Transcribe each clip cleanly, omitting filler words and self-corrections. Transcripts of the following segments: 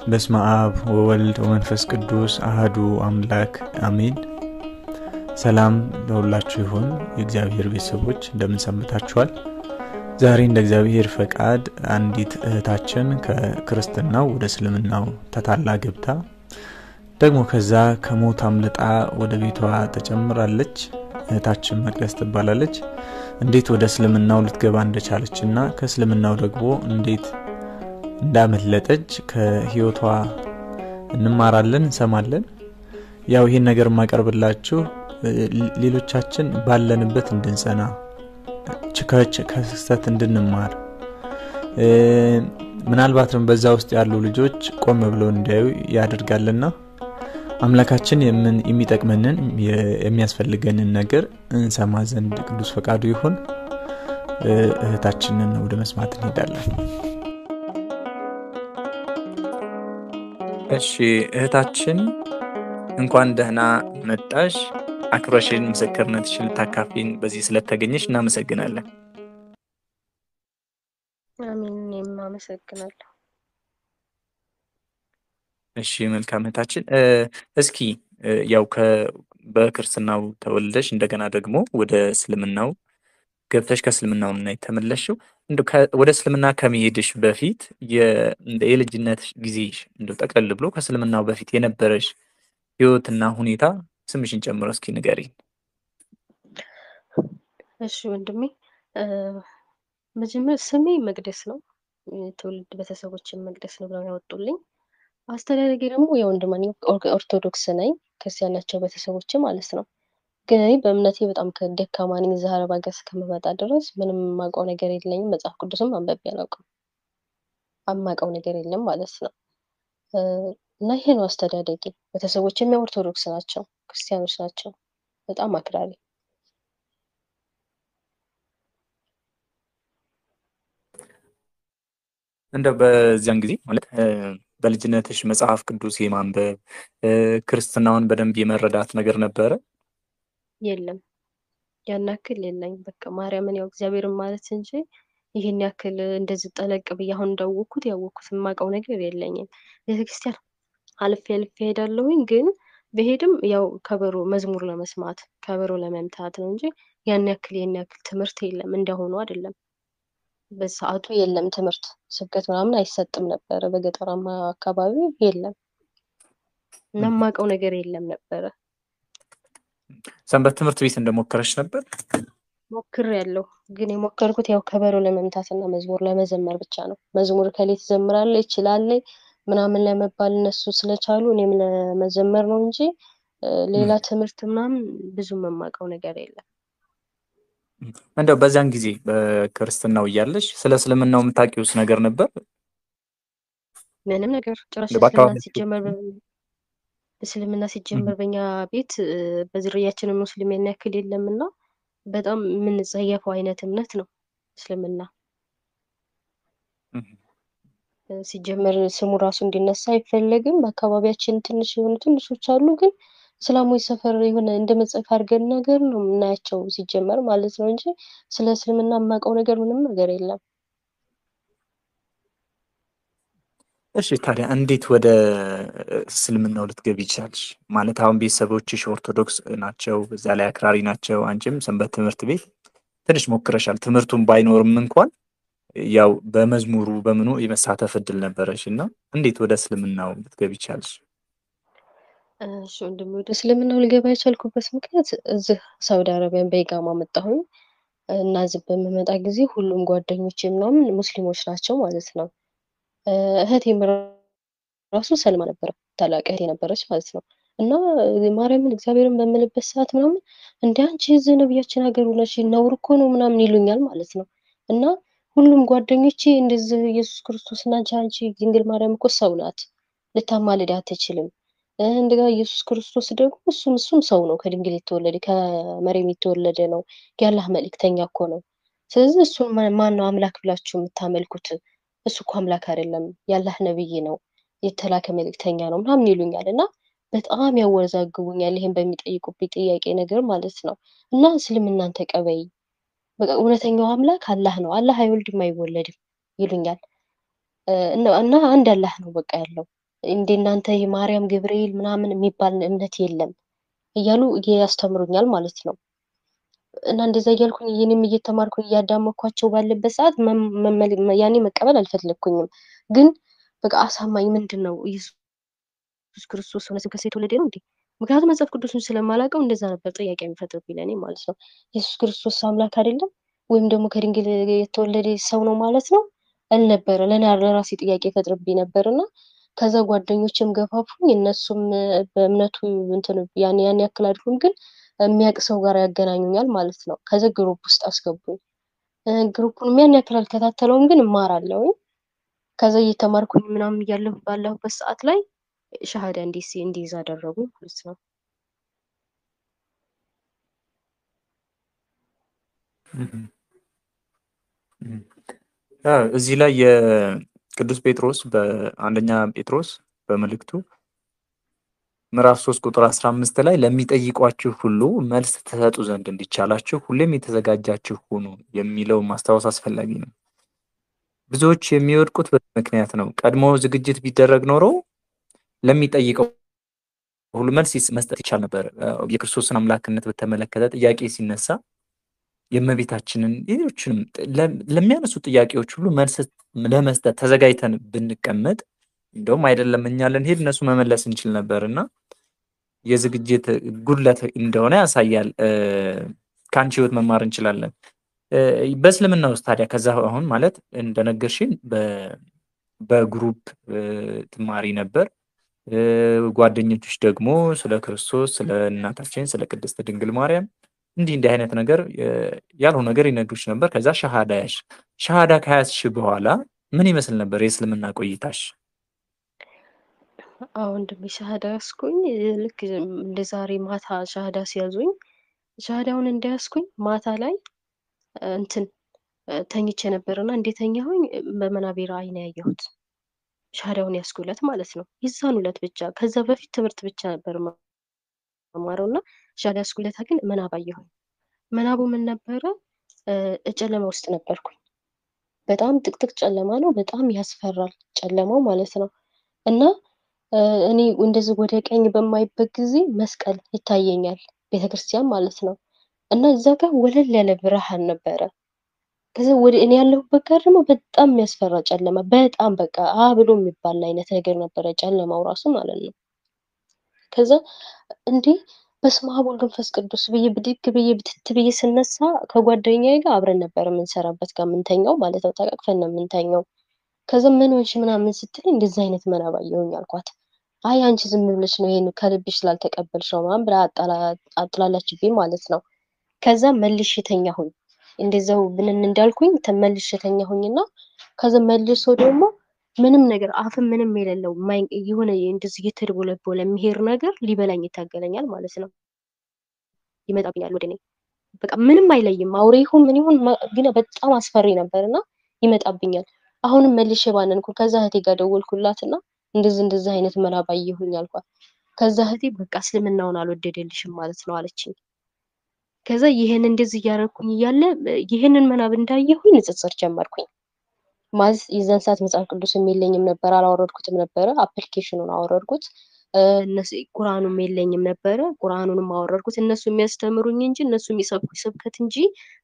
በስመ አብ ወወልድ ወመንፈስ ቅዱስ አሐዱ አምላክ አሜን። ሰላም ለሁላችሁ ይሁን የእግዚአብሔር ቤተሰቦች፣ እንደምን ሰንብታችኋል? ዛሬ እንደ እግዚአብሔር ፈቃድ አንዲት እህታችን ከክርስትናው ወደ እስልምናው ተታላ ገብታ ደግሞ ከዛ ከሞት አምልጣ ወደ ቤቷ ተጨምራለች። እህታችን መቅደስ ትባላለች። እንዴት ወደ እስልምናው ልትገባ እንደቻለችና ከእስልምናው ደግሞ እንዴት እንዳመለጠች ከህይወቷ እንማራለን እንሰማለን። ያው ይሄን ነገር ማቀርብላችሁ ሌሎቻችን ባለንበት እንድንጸና ከስህተት እንድንማር ምናልባትም በዛ ውስጥ ያሉ ልጆች ቆም ብለው እንዲያዩ ያደርጋልና አምላካችን የሚጠቅመንን የሚያስፈልገንን ነገር እንሰማ ዘንድ ቅዱስ ፈቃዱ ይሁን። እህታችንን ወደ መስማት እንሄዳለን። እሺ እህታችን እንኳን ደህና መጣሽ። አክብረሽን ምስክርነትሽን ልታካፊን በዚህ ስለተገኘሽ እናመሰግናለን። አሜን። እኔም አመሰግናለሁ። እሺ መልካም እህታችን፣ እስኪ ያው በክርስትናው ተወልደሽ እንደገና ደግሞ ወደ እስልምናው ገብተሽ ከእስልምናው እና የተመለሽው ወደ እስልምና ከመሄድሽ በፊት የልጅነት ጊዜሽ ጠቅለል ብሎ ከእስልምናው በፊት የነበረሽ ህይወትና ሁኔታ ስምሽን ጨምሮ እስኪ ንገሪኝ። እሺ ወንድሜ፣ መጀመሪያ ስሜ መቅደስ ነው። ትውልድ ቤተሰቦችን መቅደስ ነው ብለው ያወጡልኝ። አስተዳደጌ ደግሞ የወንድማኝ ኦርቶዶክስ ነኝ። ክርስቲያን ናቸው ቤተሰቦች ማለት ነው። ግን በእምነቴ በጣም ከደካማ ነኝ። እዛ አረብ ሀገር እስከምመጣ ድረስ ምንም የማውቀው ነገር የለኝም። መጽሐፍ ቅዱስም አንብቤ አላውቅም። የማውቀው ነገር የለም ማለት ነው። እና ይሄ ነው አስተዳደጌ። ቤተሰቦችም ኦርቶዶክስ ናቸው፣ ክርስቲያኖች ናቸው። በጣም አክራሪ። እንደው በዚያን ጊዜ ማለት በልጅነትሽ መጽሐፍ ቅዱስ የማንበብ ክርስትናውን በደንብ የመረዳት ነገር ነበረ? የለም፣ ያን ያክል የለኝም። በቃ ማርያምን ያው እግዚአብሔርን ማለት እንጂ ይሄን ያክል እንደዚህ ጠለቅ ብዬ አሁን እንዳወቅኩት የማውቀው ነገር የለኝም። ቤተክርስቲያን አልፌ ሄዳለሁኝ። ግን በሄድም ያው ከበሮ መዝሙር ለመስማት ከበሮ ለመምታት ነው እንጂ ያን ያክል ትምህርት የለም። እንደሆኑ አይደለም። በሰዓቱ የለም ትምህርት፣ ስብከት ምናምን አይሰጥም ነበረ። በገጠራማ አካባቢ የለም እና የማውቀው ነገር የለም ነበረ። ሰንበት ትምህርት ቤት እንደሞከረሽ ነበር? ሞክሬያለሁ፣ ግን የሞከርኩት ያው ከበሮ ለመምታት እና መዝሙር ለመዘመር ብቻ ነው። መዝሙር ከሌ ትዘምራለች ይችላለች ምናምን ለመባል እነሱ ስለቻሉ እኔም ለመዘመር ነው እንጂ ሌላ ትምህርት ምናምን ብዙም የማውቀው ነገር የለም። እንደው በዛን ጊዜ በክርስትናው እያለሽ ስለ እስልምናው የምታውቂውስ ነገር ነበር? ምንም ነገር ጭራሽ እስልምና ሲጀመር በእኛ ቤት በዝርያችን ሙስሊም ያን ያክል የለምና በጣም የምንጸየፈው አይነት እምነት ነው እስልምና። ሲጀመር ስሙ ራሱ እንዲነሳ አይፈለግም። በአካባቢያችን ትንሽ የሆኑ ትንሾች አሉ፣ ግን እስላሞች ሰፈር የሆነ እንደመጽሐፍ አድርገን ነገር ነው የምናያቸው ሲጀመር ማለት ነው እንጂ ስለ እስልምና የማውቀው ነገር ምንም ነገር የለም። እሺ ታዲያ እንዴት ወደ እስልምናው ልትገቢ ይቻልሽ? ማለት አሁን ቤተሰቦችሽ ኦርቶዶክስ ናቸው፣ በዛ ላይ አክራሪ ናቸው። አንቺም ሰንበት ትምህርት ቤት ትንሽ ሞክረሻል። ትምህርቱን ባይኖርም እንኳን ያው በመዝሙሩ በምኑ የመሳተፍ እድል ነበረሽ እና እንዴት ወደ እስልምናው ልትገቢ ይቻልሽ? እሺ ወንድሜ፣ ወደ እስልምናው ልገባ የቻልኩበት ምክንያት እዚህ ሳውዲ አረቢያን በኢቃማ መጣሁኝ እና እዚህ በምመጣ ጊዜ ሁሉም ጓደኞቼ ምናምን ሙስሊሞች ናቸው ማለት ነው። እህቴም ራሱ ሰልማ ነበረ፣ ታላቅ እህቴ ነበረች ማለት ነው። እና ማርያምን እግዚአብሔርን በምልበት ሰዓት ምናምን እንደ አንቺ እዚህ ነብያችን ሀገር ሆነሽ ነውር እኮ ነው ምናምን ይሉኛል ማለት ነው። እና ሁሉም ጓደኞቼ እንደዚህ ኢየሱስ ክርስቶስ እና አንቺ ድንግል ማርያም እኮ ሰው ናት፣ ልታማልድ አትችልም። እንደጋ ኢየሱስ ክርስቶስ ደግሞ እሱም ሰው ነው፣ ከድንግል የተወለደ ከመሬም የተወለደ ነው፣ የአላህ መልእክተኛ እኮ ነው። ስለዚህ እሱን ማን ነው አምላክ ብላችሁ የምታመልኩት? እሱ እኮ አምላክ አይደለም፣ የአላህ ነብይ ነው፣ የተላከ መልእክተኛ ነው ምናምን ይሉኛል እና በጣም ያወዛግቡኛል። ይሄን በሚጠይቁብኝ ጥያቄ ነገር ማለት ነው። እና እስልምናን ተቀበይ፣ በቃ እውነተኛው አምላክ አላህ ነው፣ አላህ አይወልድም አይወለድም ይሉኛል። እና አንድ አላህ ነው በቃ ያለው። እንደ እናንተ የማርያም ገብርኤል ምናምን የሚባል እምነት የለም እያሉ ያስተምሩኛል ማለት ነው። እና እንደዛ እያልኩኝ ይህንም እየተማርኩኝ እያዳመኳቸው ባለበት ሰዓት ያኔ መቀበል አልፈለግኩኝም። ግን በቃ አሳማኝ ምንድን ነው ኢየሱስ ክርስቶስ እውነትም ከሴት የተወለደ ነው እንዴ? ምክንያቱም መጽሐፍ ቅዱስን ስለማላውቀው እንደዛ ነበር ጥያቄ የሚፈጥርብኝ ለእኔ ማለት ነው። ኢየሱስ ክርስቶስ አምላክ አይደለም ወይም ደግሞ ከድንግል የተወለደ ሰው ነው ማለት ነው አልነበረ ለራሴ ጥያቄ ይፈጥርብኝ ነበር። እና ከዛ ጓደኞችም ገፋፉኝ፣ እነሱም በእምነቱ እንትን ያን ያክል አይደሉም፣ ግን የሚያውቅ ሰው ጋር ያገናኙኛል ማለት ነው። ከዛ ግሩፕ ውስጥ አስገቡኝ። ግሩፑን ያን ያክል አልከታተለውም፣ ግን እማራለሁኝ። ከዛ እየተማርኩኝ ምናምን እያለሁ ባለሁበት ሰዓት ላይ ሻሃዳ እንዲይዝ አደረጉ ማለት ነው። እዚህ ላይ የቅዱስ ጴጥሮስ በአንደኛ ጴጥሮስ በመልእክቱ ምዕራፍ 3 ቁጥር 15 ላይ ለሚጠይቋችሁ ሁሉ መልስ ትሰጡ ዘንድ እንዲቻላችሁ ሁሌም የተዘጋጃችሁ ሁኑ የሚለው ማስታወስ አስፈላጊ ነው። ብዙዎች የሚወድቁት በዚህ ምክንያት ነው። ቀድሞ ዝግጅት ቢደረግ ኖሮ ለሚጠይቀው ሁሉ መልስ መስጠት ይቻል ነበር። የክርስቶስን አምላክነት በተመለከተ ጥያቄ ሲነሳ የእመቤታችንን ሌሎችንም ለሚያነሱ ጥያቄዎች ሁሉ መልስ ለመስጠት ተዘጋጅተን ብንቀመጥ እንደውም አይደለም እኛ ልንሄድ እነሱ መመለስ እንችል ነበር እና የዝግጅት ጉድለት እንደሆነ ያሳያል። ከአንቺ ህይወት መማር እንችላለን። በእስልምና ውስጥ ታዲያ ከዛ አሁን ማለት እንደነገርሽን በግሩፕ ትማሪ ነበር። ጓደኞችሽ ደግሞ ስለ ክርስቶስ፣ ስለ እናታችን፣ ስለ ቅድስት ድንግል ማርያም እንዲህ አይነት ነገር ያልሆነ ነገር ይነግሩሽ ነበር። ከዛ ሻሃዳ ያሽ ሻሃዳ ከያዝሽ በኋላ ምን ይመስል ነበር የእስልምና ቆይታሽ? አዎ ወንድሜ ሻሃዳ ያዝኩኝ። ልክ እንደ ዛሬ ማታ ሻሃዳ ሲያዙኝ ሻሃዳውን እንደያዝኩኝ ማታ ላይ እንትን ተኝቼ ነበርና እንደተኛሁኝ በመናቤ ራእይ ነው ያየሁት። ሻሃዳውን ያዝኩለት ማለት ነው። የዛን ዕለት ብቻ። ከዛ በፊት ትምህርት ብቻ ነበር መማረው እና ሻሃዳ ያዝኩለታ ግን መናብ አየሁኝ። መናቡ ምን ነበረ? ጨለማ ውስጥ ነበርኩኝ። በጣም ጥቅጥቅ ጨለማ ነው። በጣም ያስፈራል ጨለማው ማለት ነው። እና እኔ እንደዚህ ወደ ቀኝ በማይበት ጊዜ መስቀል ይታየኛል፣ ቤተክርስቲያን ማለት ነው። እና እዛ ጋር ወለል ያለ ብርሃን ነበረ። ከዛ ወደ እኔ ያለሁበት ጋር ደግሞ በጣም የሚያስፈራ ጨለማ፣ በጣም በቃ ብሎ የሚባል አይነት ነገር ነበረ ጨለማው ራሱ ማለት ነው። ከዛ እንዴ በስመ አብ ወወልድ ወመንፈስ ቅዱስ ብዬ ብድግ ብዬ ብትት ብዬ ስነሳ ከጓደኛዬ ጋር አብረን ነበር የምንሰራበት ጋር የምንተኛው ማለት ነው። ተቃቅፈን ነው የምንተኛው። ከዛ ምን ሆንሽ ምናምን ስትለኝ እንደዚህ አይነት መናብ አየሁኝ አልኳት። አይ አንቺ ዝም ብለሽ ነው ይሄን ከልብሽ ስላልተቀበልሽ ነው ምናምን ብላ አጥላላችብኝ ማለት ነው። ከዛ መልሼ ተኛሁኝ። እንደዛው ብንን እንዳልኩኝ ተመልሼ ተኛሁኝና ከዛ መልሶ ደግሞ ምንም ነገር አፍም ምንም የሌለው የሆነ እንደዚህ እየተደቦለቦለ የሚሄድ ነገር ሊበላኝ ይታገለኛል ማለት ነው። ይመጣብኛል ወደ እኔ በቃ ምንም አይለይም። አውሬ ይሁን ምን ይሁን ግን በጣም አስፈሪ ነበርና ይመጣብኛል። አሁንም መልሼ ባነንኩ። ከዛ እህቴ ጋር ደወልኩላትና እንደዚህ አይነት መናብ አየሁኝ አልኳት። ከዛ እህቴ በቃ እስልምናውን አልወደደልሽም ማለት ነው አለችኝ። ከዛ ይሄን እንደዚህ እያደረኩኝ እያለ ይሄንን መናብ እንዳየሁኝ ንጽጽር ጀመርኩኝ። ማለት የዛን ሰዓት መጽሐፍ ቅዱስም የለኝም ነበር፣ አላወረድኩትም ነበረ። አፕሊኬሽኑን አወረድኩት። እነሱ ቁርአኑም የለኝም ነበረ፣ ቁርአኑንም አወረድኩት። እነሱ የሚያስተምሩኝ እንጂ እነሱ የሚሰብኩ ስብከት እንጂ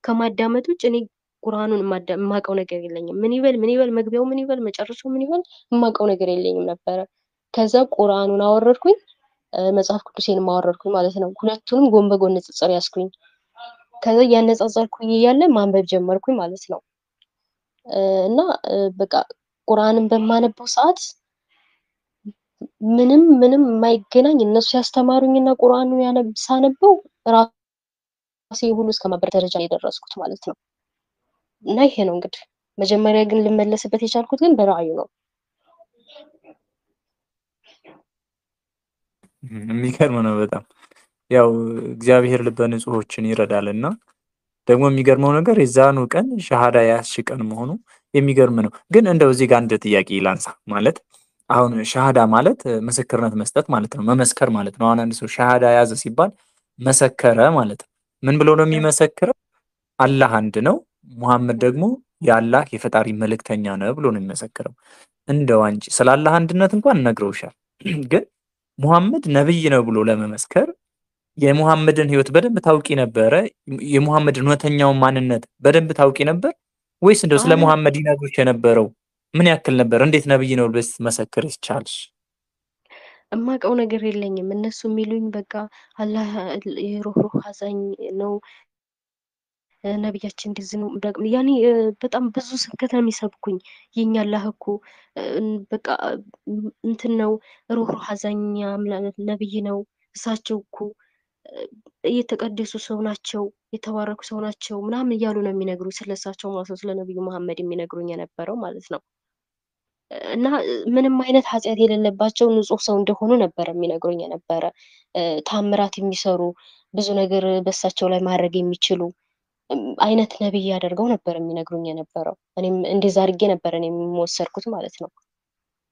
ከማዳመጥ ውጭ እኔ ቁርአኑን የማውቀው ነገር የለኝም። ምን ይበል መግቢያው ምን ይበል መጨረሻው ምን ይበል የማውቀው ነገር የለኝም ነበረ። ከዛ ቁርአኑን አወረድኩኝ፣ መጽሐፍ ቅዱሴንም አወረድኩኝ ማለት ነው። ሁለቱንም ጎን በጎን ንጽጽር ያዝኩኝ። ከዛ ያነጻጸርኩኝ እያለ ማንበብ ጀመርኩኝ ማለት ነው። እና በቃ ቁርአንን በማነበው ሰዓት ምንም የማይገናኝ እነሱ ያስተማሩኝና ቁርአኑን ሳነበው ራሴ ሁሉ እስከማበር ደረጃ የደረስኩት ማለት ነው። እና ይሄ ነው እንግዲህ። መጀመሪያ ግን ልመለስበት የቻልኩት ግን በራእዩ ነው። የሚገርም ነው በጣም። ያው እግዚአብሔር ልበ ንጹሖችን ይረዳልና ደግሞ የሚገርመው ነገር የዛኑ ቀን ሻሃዳ ያዝሽ ቀን መሆኑ የሚገርም ነው። ግን እንደው እዚህ ጋር አንድ ጥያቄ ላንሳ። ማለት አሁን ሻሃዳ ማለት ምስክርነት መስጠት ማለት ነው፣ መመስከር ማለት ነው። አሁን አንድ ሰው ሻሃዳ ያዘ ሲባል መሰከረ ማለት ነው። ምን ብሎ ነው የሚመሰክረው? አላህ አንድ ነው፣ ሙሐመድ ደግሞ የአላህ የፈጣሪ መልእክተኛ ነው ብሎ ነው የሚመሰክረው። እንደው አንቺ ስላላህ አንድነት እንኳን ነግረውሻል። ግን ሙሐመድ ነብይ ነው ብሎ ለመመስከር የሙሐመድን ህይወት በደንብ ታውቂ ነበረ? የሙሐመድን እውነተኛውን ማንነት በደንብ ታውቂ ነበር ወይስ እንደው ስለ አላቅ ሙሐመድ ይነግሩሽ የነበረው ምን ያክል ነበር? እንዴት ነብይ ነው ብለሽ መሰከር ይቻልሽ? እማውቀው ነገር የለኝም። እነሱ የሚሉኝ በቃ አላህ የሩህሩህ አዛኝ ነው፣ ነቢያችን እንደዚህ ነው። ያኔ በጣም ብዙ ስብከት ነው የሚሰብኩኝ። የኛ አላህ እኮ በቃ እንትን ነው፣ ሩህሩህ አዛኝ ነብይ ነው። እሳቸው እኮ እየተቀደሱ ሰው ናቸው፣ የተባረኩ ሰው ናቸው ምናምን እያሉ ነው የሚነግሩኝ ስለሳቸው ማለት ነው። ስለ ነቢዩ መሐመድ የሚነግሩኝ የነበረው ማለት ነው። እና ምንም አይነት ኃጢአት የሌለባቸው ንጹህ ሰው እንደሆኑ ነበር የሚነግሩኝ የነበረ። ታምራት የሚሰሩ ብዙ ነገር በእሳቸው ላይ ማድረግ የሚችሉ አይነት ነብይ አድርገው ነበር የሚነግሩኝ የነበረው። እኔም እንደዛ አድርጌ ነበር እኔም የምወሰድኩት ማለት ነው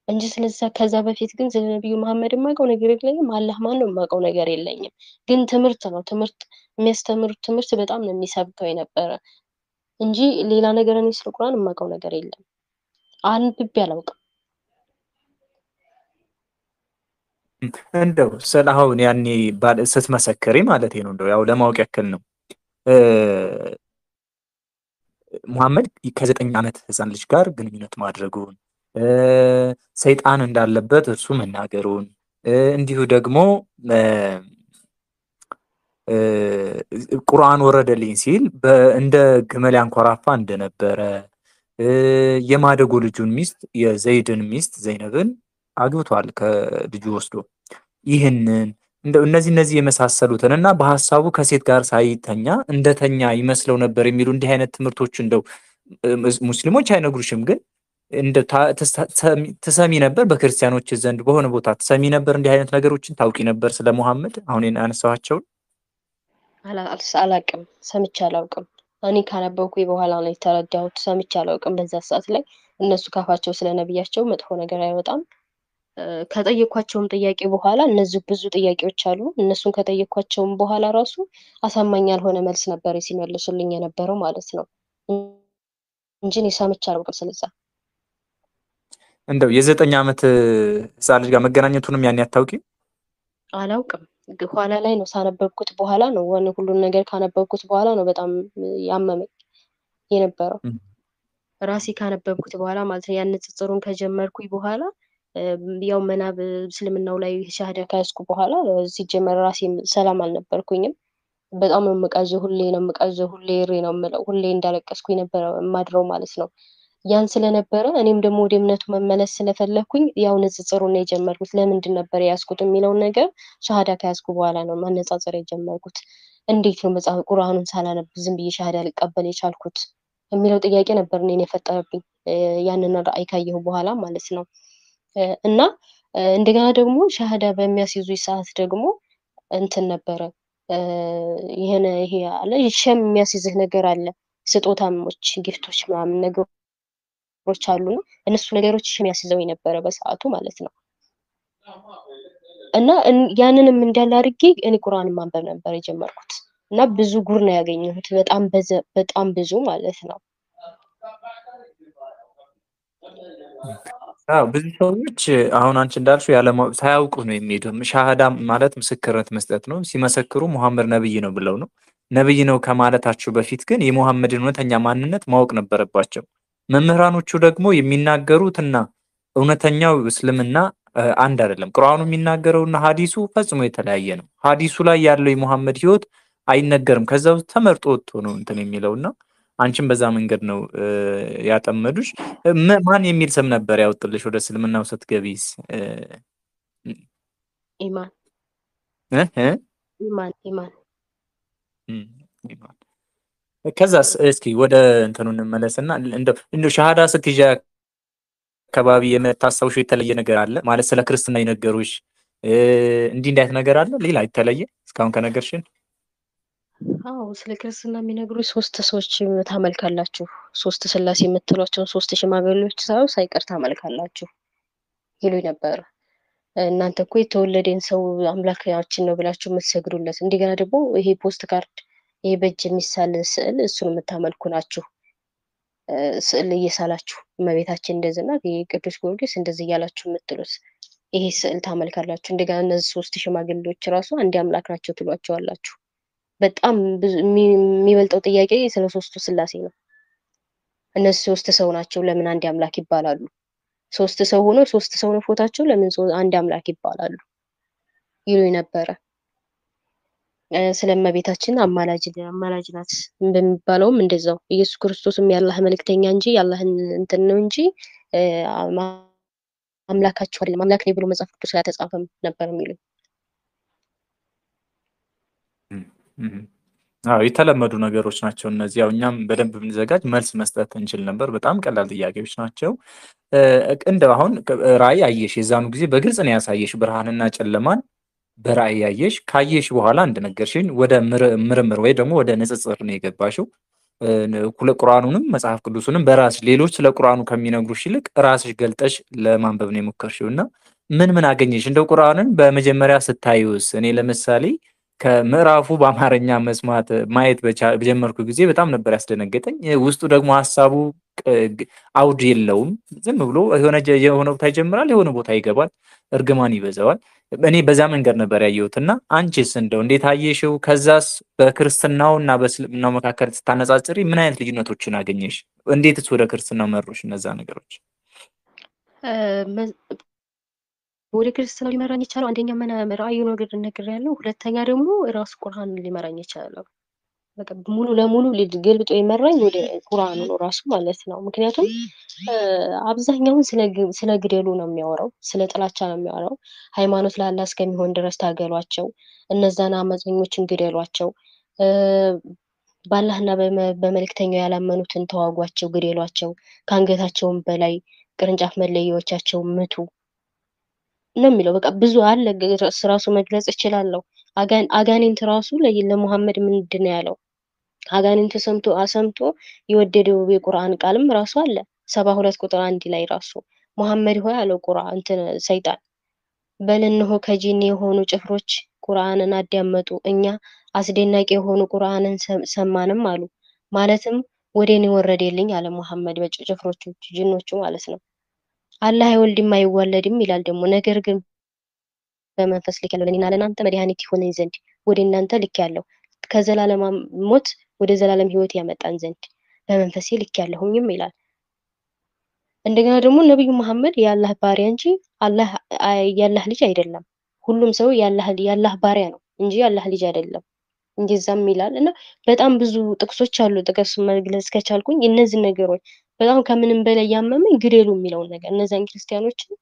እንጂ ስለዛ ከዛ በፊት ግን ስለ ነቢዩ መሐመድ የማውቀው ነገር የለኝም። አላህ ማን ነው የማውቀው ነገር የለኝም። ግን ትምህርት ነው ትምህርት የሚያስተምሩት ትምህርት በጣም ነው የሚሰብከው የነበረ እንጂ ሌላ ነገር እኔ ስለ ቁርአን የማውቀው ነገር የለም። አንብቤ አላውቅም። እንደው ስለ አሁን ያኔ ስትመሰክሪ ማለት ነው እንደው ያው ለማወቅ ያክል ነው ሙሐመድ ከዘጠኝ ዓመት ህፃን ልጅ ጋር ግንኙነት ማድረጉን ሰይጣን እንዳለበት እርሱ መናገሩን እንዲሁ ደግሞ ቁርአን ወረደልኝ ሲል እንደ ግመል ያንኮራፋ እንደነበረ የማደጎ ልጁን ሚስት የዘይድን ሚስት ዘይነብን አግብቷል ከልጁ ወስዶ ይህንን እንደው እነዚህ የመሳሰሉትን እና በሀሳቡ ከሴት ጋር ሳይተኛ እንደተኛ ይመስለው ነበር የሚሉ እንዲህ አይነት ትምህርቶች እንደው ሙስሊሞች አይነግሩሽም፣ ግን እንደ ትሰሚ ነበር በክርስቲያኖች ዘንድ በሆነ ቦታ ትሰሚ ነበር? እንዲህ አይነት ነገሮችን ታውቂ ነበር ስለ ሙሐመድ አሁን ያነሳኋቸውን? አላቅም፣ ሰምቼ አላውቅም። እኔ ካነበብኩ በኋላ ነው የተረዳሁት። ሰምቼ አላውቅም። በዛ ሰዓት ላይ እነሱ ካፋቸው ስለ ነቢያቸው መጥፎ ነገር አይወጣም። ከጠየኳቸውም ጥያቄ በኋላ እነዚህ ብዙ ጥያቄዎች አሉ። እነሱን ከጠየኳቸውም በኋላ ራሱ አሳማኝ ያልሆነ መልስ ነበር ሲመልሱልኝ የነበረው ማለት ነው እንጂ እኔ ሰምቼ አላውቅም ስለዛ። እንደው የዘጠኝ ዓመት ህፃን ልጅ ጋር መገናኘቱንም ያን ያታውቂ? አላውቅም። ኋላ ላይ ነው ሳነበብኩት በኋላ ነው ሁሉን ነገር ካነበብኩት በኋላ ነው በጣም ያመመኝ የነበረው ራሴ ካነበብኩት በኋላ ማለት ነው። ያን ንጽጽሩን ከጀመርኩኝ በኋላ ያው መናብ እስልምናው ላይ ሻሃዳ ከያዝኩ በኋላ ሲጀመር ራሴ ሰላም አልነበርኩኝም። በጣም ነው የምቃዠው፣ ሁሌ ነው የምቃዠው፣ ሁሌ እሬ ነው የምለው፣ ሁሌ እንዳለቀስኩኝ ነበረ የማድረው ማለት ነው። ያን ስለነበረ እኔም ደግሞ ወደ እምነቱ መመለስ ስለፈለኩኝ ያው ንጽጽሩን ነው የጀመርኩት። ለምንድን ነበር የያዝኩት የሚለውን ነገር ሻሃዳ ከያዝኩ በኋላ ነው ማነጻጸር የጀመርኩት። እንዴት ነው መጽሐፍ ቁርአኑን ሳላነብ ዝም ብዬ ሻሃዳ ልቀበል የቻልኩት የሚለው ጥያቄ ነበር እኔን የፈጠረብኝ ያንን ራእይ ካየሁ በኋላ ማለት ነው። እና እንደገና ደግሞ ሻሃዳ በሚያስይዙ ሰዓት ደግሞ እንትን ነበረ ይሄ አለ ሸም የሚያስይዝህ ነገር አለ፣ ስጦታሞች ጊፍቶች ምናምን ነገሮች አሉ። እነሱ ነገሮች ሸም ያስይዘው የነበረ በሰዓቱ ማለት ነው። እና ያንንም እንዳለ አድርጌ እኔ ቁርአን ማንበብ ነበር የጀመርኩት እና ብዙ ጉር ነው ያገኘሁት። በጣም ብዙ ማለት ነው። አዎ ብዙ ሰዎች አሁን አንቺ እንዳልሽው ያለማወቅ ሳያውቁ ነው የሚሄዱ። ሻሃዳ ማለት ምስክርነት መስጠት ነው። ሲመሰክሩ ሙሐመድ ነብይ ነው ብለው ነው። ነብይ ነው ከማለታቸው በፊት ግን የሙሐመድን እውነተኛ ማንነት ማወቅ ነበረባቸው። መምህራኖቹ ደግሞ የሚናገሩትና እውነተኛው እስልምና አንድ አይደለም። ቁርአኑ የሚናገረውና ሀዲሱ ፈጽሞ የተለያየ ነው። ሀዲሱ ላይ ያለው የሙሐመድ ህይወት አይነገርም። ከዛ ውስጥ ተመርጦ ወጥቶ ነው እንትን የሚለውና አንቺም በዛ መንገድ ነው ያጠመዱሽ። ማን የሚል ስም ነበር ያወጡልሽ ወደ እስልምናው ስትገቢስ? ኢማን እ ኢማን ኢማን። ኢማን። ከዛስ እስኪ ወደ እንትኑ እንመለስና እንደው ሻሃዳ ስትይዣ አካባቢ የምታስታውሽው የተለየ ነገር አለ ማለት ስለ ክርስትና የነገሩሽ እንዲህ አይነት ነገር አለ ሌላ የተለየ እስካሁን ከነገርሽን? አዎ ስለ ክርስትና የሚነግሩ ሶስት ሰዎች ታመልካላችሁ፣ ሶስት ስላሴ የምትሏቸውን ሶስት ሽማግሌዎች ሳይቀር ታመልካላችሁ ይሉኝ ነበር። እናንተ እኮ የተወለደን ሰው አምላካችን ነው ብላችሁ የምትሰግዱለት፣ እንደገና ደግሞ ይሄ ፖስት ካርድ ይሄ በእጅ የሚሳል ስዕል እሱን የምታመልኩ ናችሁ ስዕል እየሳላችሁ እመቤታችን እንደዚህና ቅዱስ ጊዮርጊስ እንደዚህ እያላችሁ የምትሉት ይሄ ስዕል ታመልካላችሁ። እንደገና እነዚህ 3 ሽማግሌዎች ራሱ አንድ አምላክ ናቸው ትሏቸዋላችሁ። በጣም ብዙ የሚበልጠው ጥያቄ ስለ 3ቱ ስላሴ ነው። እነዚህ 3 ሰው ናቸው፣ ለምን አንድ አምላክ ይባላሉ? 3 ሰው ሆኖ 3 ሰው ነው ፎታቸው፣ ለምን አንድ አምላክ ይባላሉ ይሉኝ ነበረ። ስለ እመቤታችን አማላጅ ናት በሚባለውም እንደዛው ኢየሱስ ክርስቶስም የአላህ መልእክተኛ እንጂ የአላህን እንትን ነው እንጂ አምላካቸው አይደለም፣ አምላክ ነው ብሎ መጽሐፍ ቅዱስ ላይ አልተጻፈም ነበር የሚሉኝ። አዎ የተለመዱ ነገሮች ናቸው እነዚህ። ያው እኛም በደንብ ብንዘጋጅ መልስ መስጠት እንችል ነበር። በጣም ቀላል ጥያቄዎች ናቸው። እንደው አሁን ራእይ አየሽ፣ የዛኑ ጊዜ በግልጽ ነው ያሳየሽ ብርሃንና ጨለማን በራእይ ያየሽ። ካየሽ በኋላ እንደነገርሽኝ ወደ ምርምር ወይ ደግሞ ወደ ንጽጽር ነው የገባሽው። ቁርአኑንም መጽሐፍ ቅዱስንም በራስሽ ሌሎች ስለ ቁርአኑ ከሚነግሩሽ ይልቅ ራስሽ ገልጠሽ ለማንበብ ነው የሞከርሽው እና ምን አገኘሽ? እንደው ቁርአንን በመጀመሪያ ስታዩስ? እኔ ለምሳሌ ከምዕራፉ በአማርኛ መስማት ማየት በጀመርኩ ጊዜ በጣም ነበር ያስደነገጠኝ። ውስጡ ደግሞ ሀሳቡ አውድ የለውም። ዝም ብሎ የሆነ ቦታ ይጀምራል፣ የሆነ ቦታ ይገባል፣ እርግማን ይበዛዋል። እኔ በዛ መንገድ ነበር ያየሁት እና አንቺስ እንደው እንዴት አየሽው? ከዛስ በክርስትናው እና በእስልምናው መካከል ስታነጻጽሪ ምን አይነት ልዩነቶችን አገኘሽ? እንዴትስ ወደ ክርስትናው መሩሽ እነዛ ነገሮች? ወደ ክርስትናው ሊመራኝ የቻለው አንደኛ ራእዩ ነገር ያለው፣ ሁለተኛ ደግሞ ራሱ ቁርአን ሊመራኝ የቻለው። በቃ ሙሉ ለሙሉ ገልብጦ የመራኝ ወደ ቁርአኑ ነው ራሱ ማለት ነው። ምክንያቱም አብዛኛውን ስለ ግደሉ ነው የሚያወራው፣ ስለ ጥላቻ ነው የሚያወራው። ሃይማኖት ለአላህ እስከሚሆን ድረስ ታገሏቸው፣ እነዛን አመፀኞችን ግደሏቸው፣ በአላህና በመልእክተኛው ያላመኑትን ተዋጓቸው፣ ግደሏቸው፣ ከአንገታቸውም በላይ ቅርንጫፍ መለያዎቻቸው ምቱ ነው የሚለው። በቃ ብዙ አለ፣ ራሱ መግለጽ እችላለሁ። አጋንንት ራሱ ለሙሐመድ ምንድን ነው ያለው? አጋንንት ሰምቶ የወደደው የቁርአን ቃልም ራሱ አለ 72 ቁጥር 1 ላይ ራሱ ሙሐመድ ሆይ አለው ቁርአን እንትን ሰይጣን በል እነሆ ከጂኒ የሆኑ ጭፍሮች ቁርአንን አዳመጡ፣ እኛ አስደናቂ የሆኑ ቁርአንን ሰማንም አሉ። ማለትም ወደኔ ወረደልኝ አለ ሙሐመድ በጭፍሮቹ ጅኖቹ ማለት ነው። አላህ አይወልድም አይወለድም ይላል ደግሞ፣ ነገር ግን በመንፈስ ልክ ያለው ለእኔና ለእናንተ መድኃኒት ይሆነኝ ዘንድ ወደ እናንተ ልክ ያለው ከዘላለም ሞት ወደ ዘላለም ህይወት ያመጣን ዘንድ በመንፈሴ ልክ ያለሁኝም ይላል። እንደገና ደግሞ ነብዩ መሐመድ የአላህ ባሪያ እንጂ የአላህ ልጅ አይደለም። ሁሉም ሰው የአላህ ባሪያ ነው እንጂ የአላህ ልጅ አይደለም። እንደዛም ይላል እና በጣም ብዙ ጥቅሶች አሉ። ጥቅስ መግለጽ ከቻልኩኝ እነዚህ ነገሮች በጣም ከምንም በላይ ያመመኝ ግደሉ የሚለውን ነገር፣ እነዚያን ክርስቲያኖችን